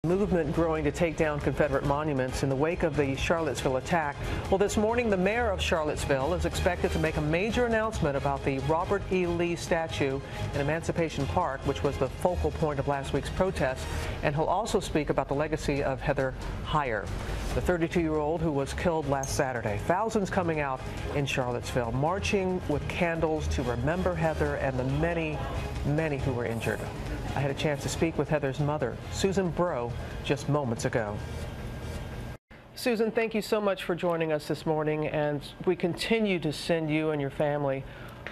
Movement growing to take down Confederate monuments in the wake of the Charlottesville attack. Well, this morning, the mayor of Charlottesville is expected to make a major announcement about the Robert E. Lee statue in Emancipation Park, which was the focal point of last week's protest. And he'll also speak about the legacy of Heather Heyer, the 32-year-old who was killed last Saturday. Thousands coming out in Charlottesville, marching with candles to remember Heather and the many, many who were injured. I had a chance to speak with Heather's mother, Susan Bro, just moments ago. Susan, thank you so much for joining us this morning, and we continue to send you and your family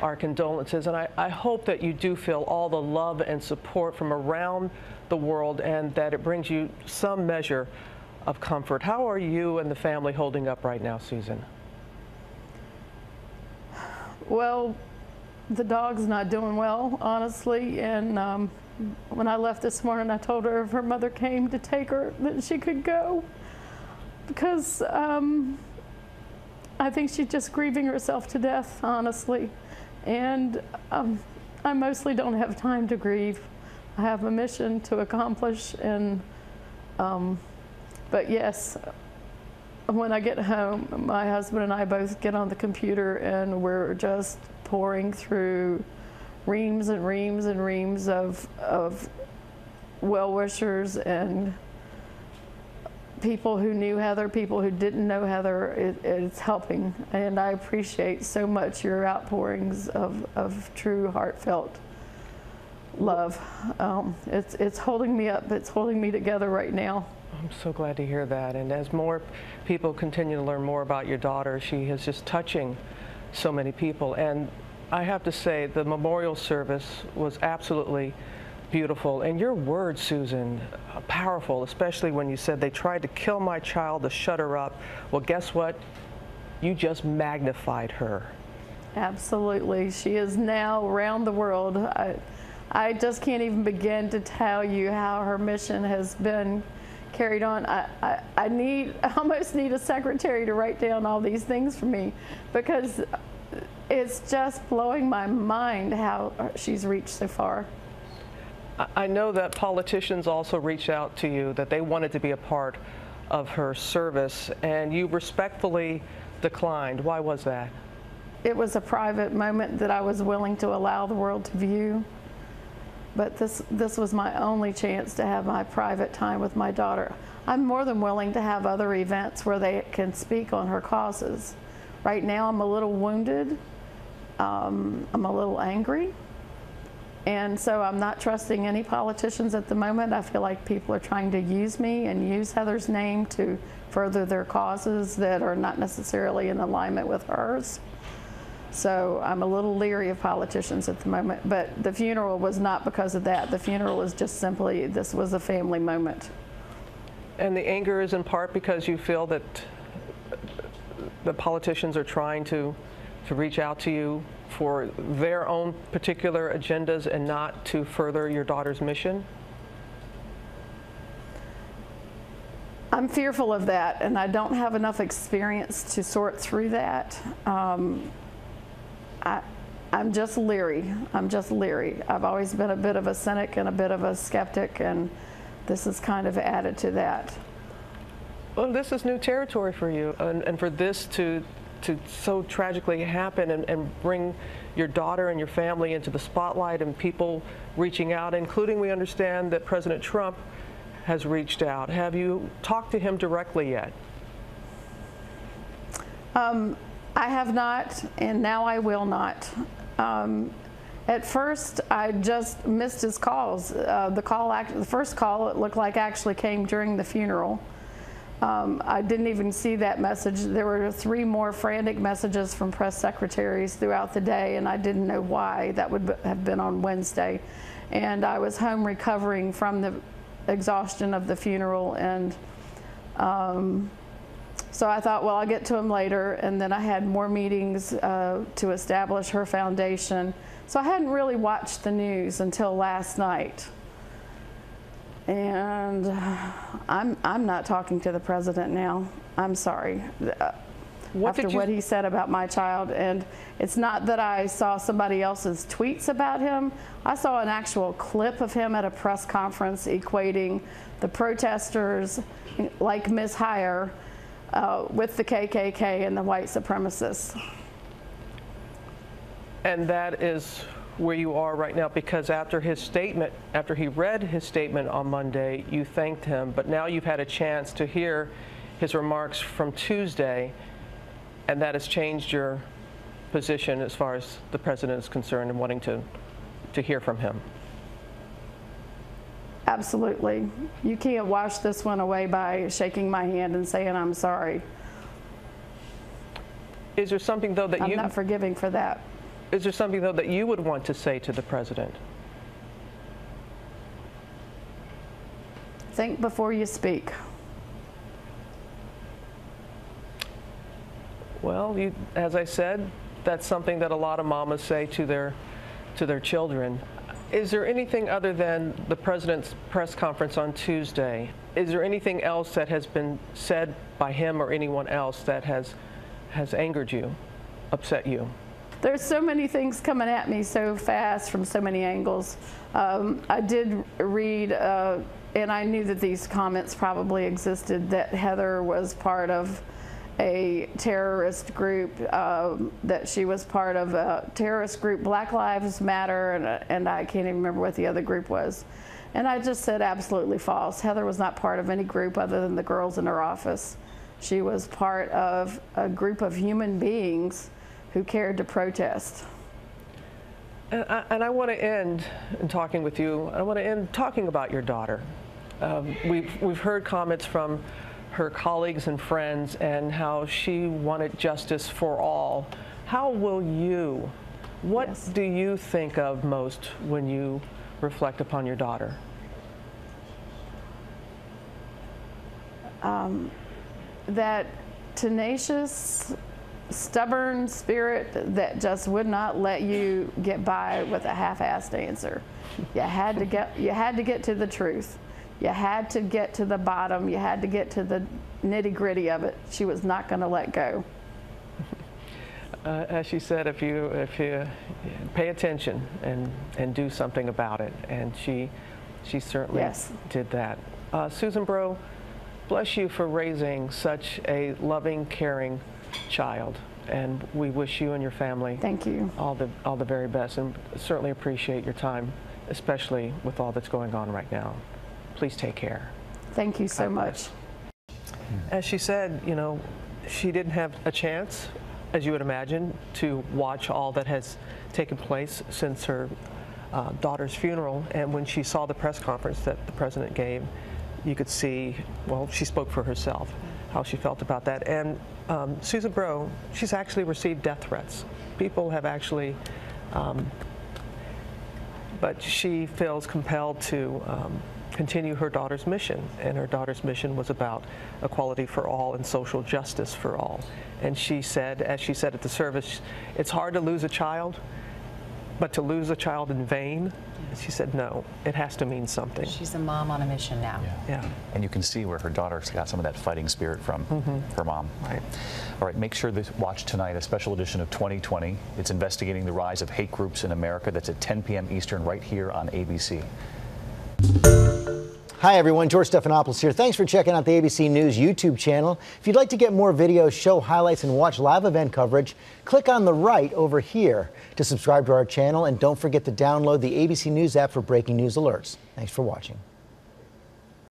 our condolences, and I hope that you do feel all the love and support from around the world and that it brings you some measure of comfort. How are you and the family holding up right now, Susan? Well, the dog's not doing well, honestly, and when I left this morning, I told her if her mother came to take her, that she could go, because I think she's just grieving herself to death, honestly, and I mostly don't have time to grieve. I have a mission to accomplish, and but yes, when I get home, my husband and I both get on the computer and we're just pouring through reams and reams and reams of well-wishers and people who knew Heather, people who didn't know Heather. It's helping, and I appreciate so much your outpourings of true, heartfelt love. It's holding me up. It's holding me together right now. I'm so glad to hear that. And as more people continue to learn more about your daughter, she is just touching so many people. And I have to say, the memorial service was absolutely beautiful. And your words, Susan, powerful, especially when you said they tried to kill my child to shut her up. Well, guess what? You just magnified her. Absolutely. She is now around the world. I just can't even begin to tell you how her mission has been carried on. I almost need a secretary to write down all these things for me, because it's just blowing my mind how she's reached so far. I know that politicians also reached out to you, that they wanted to be a part of her service, and you respectfully declined. Why was that? It was a private moment that I was willing to allow the world to view, but this was my only chance to have my private time with my daughter. I'm more than willing to have other events where they can speak on her causes. Right now I'm a little wounded. I'm a little angry, and so I'm not trusting any politicians at the moment. I feel like people are trying to use me and use Heather's name to further their causes that are not necessarily in alignment with hers. So I'm a little leery of politicians at the moment, but the funeral was not because of that. The funeral was just simply, this was a family moment. And the anger is in part because you feel that the politicians are trying to reach out to you for their own particular agendas and not to further your daughter's mission? I'm fearful of that, and I don't have enough experience to sort through that. I'm just leery. I'm just leery. I've always been a bit of a cynic and a bit of a skeptic, and this is kind of added to that. Well, this is new territory for you, and for this to so tragically happen and bring your daughter and your family into the spotlight and people reaching out, including, we understand that President Trump has reached out. Have you talked to him directly yet? I have not, and now I will not. At first, I just missed his calls. The first call, it looked like, actually came during the funeral. I didn't even see that message. There were 3 more frantic messages from press secretaries throughout the day, and I didn't know why. That would have been on Wednesday. And I was home recovering from the exhaustion of the funeral, and so I thought, well, I'll get to him later. And then I had more meetings to establish her foundation. So I hadn't really watched the news until last night. And I'm not talking to the president now. I'm sorry. after what he said about my child. And it's not that I saw somebody else's tweets about him. I saw an actual clip of him at a press conference equating the protesters like Ms. Heyer with the KKK and the white supremacists. And that is where you are right now, because after his statement, after he read his statement on Monday, you thanked him, but now you've had a chance to hear his remarks from Tuesday, and that has changed your position as far as the president is concerned and wanting to hear from him. Absolutely. You can't wash this one away by shaking my hand and saying I'm sorry. Is there something, though, that I'm not forgiving for that. Is there something, though, that you would want to say to the president? Think before you speak. Well, as I said, that's something that a lot of mamas say to their children. Is there anything other than the president's press conference on Tuesday? Is there anything else that has been said by him or anyone else that has angered you, upset you? There's so many things coming at me so fast from so many angles. I did read, and I knew that these comments probably existed, that Heather was part of a terrorist group, that she was part of a terrorist group, Black Lives Matter, and I can't even remember what the other group was. And I just said absolutely false. Heather was not part of any group other than the girls in her office. She was part of a group of human beings who cared to protest. And I want to end in talking with you. I want to end talking about your daughter. We've heard comments from her colleagues and friends and how she wanted justice for all. How will you, what do you think of most when you reflect upon your daughter? That tenacious, stubborn spirit that just would not let you get by with a half-assed answer. You had to get to the truth. You had to get to the bottom. You had to get to the nitty-gritty of it. She was not going to let go. As she said, if you pay attention and do something about it, and she certainly did that. Susan Bro, bless you for raising such a loving, caring child, and we wish you and your family all the very best, and certainly appreciate your time, especially with all that's going on right now. Please take care. Thank you so much. As she said, you know, she didn't have a chance, as you would imagine, to watch all that has taken place since her daughter's funeral, and when she saw the press conference that the president gave, you could see, well, she spoke for herself, how she felt about that. And Susan Bro, she's actually received death threats. People have actually, but she feels compelled to continue her daughter's mission, and her daughter's mission was about equality for all and social justice for all. And she said, as she said at the service, it's hard to lose a child, but to lose a child in vain, she said, no, it has to mean something. She's a mom on a mission now. Yeah. And you can see where her daughter's got some of that fighting spirit from her mom. Right. All right, make sure to watch tonight a special edition of 2020. It's investigating the rise of hate groups in America. That's at 10 p.m. Eastern right here on ABC. Hi everyone, George Stephanopoulos here. Thanks for checking out the ABC News YouTube channel. If you'd like to get more videos, show highlights, and watch live event coverage, click on the right over here to subscribe to our channel, and don't forget to download the ABC News app for breaking news alerts. Thanks for watching.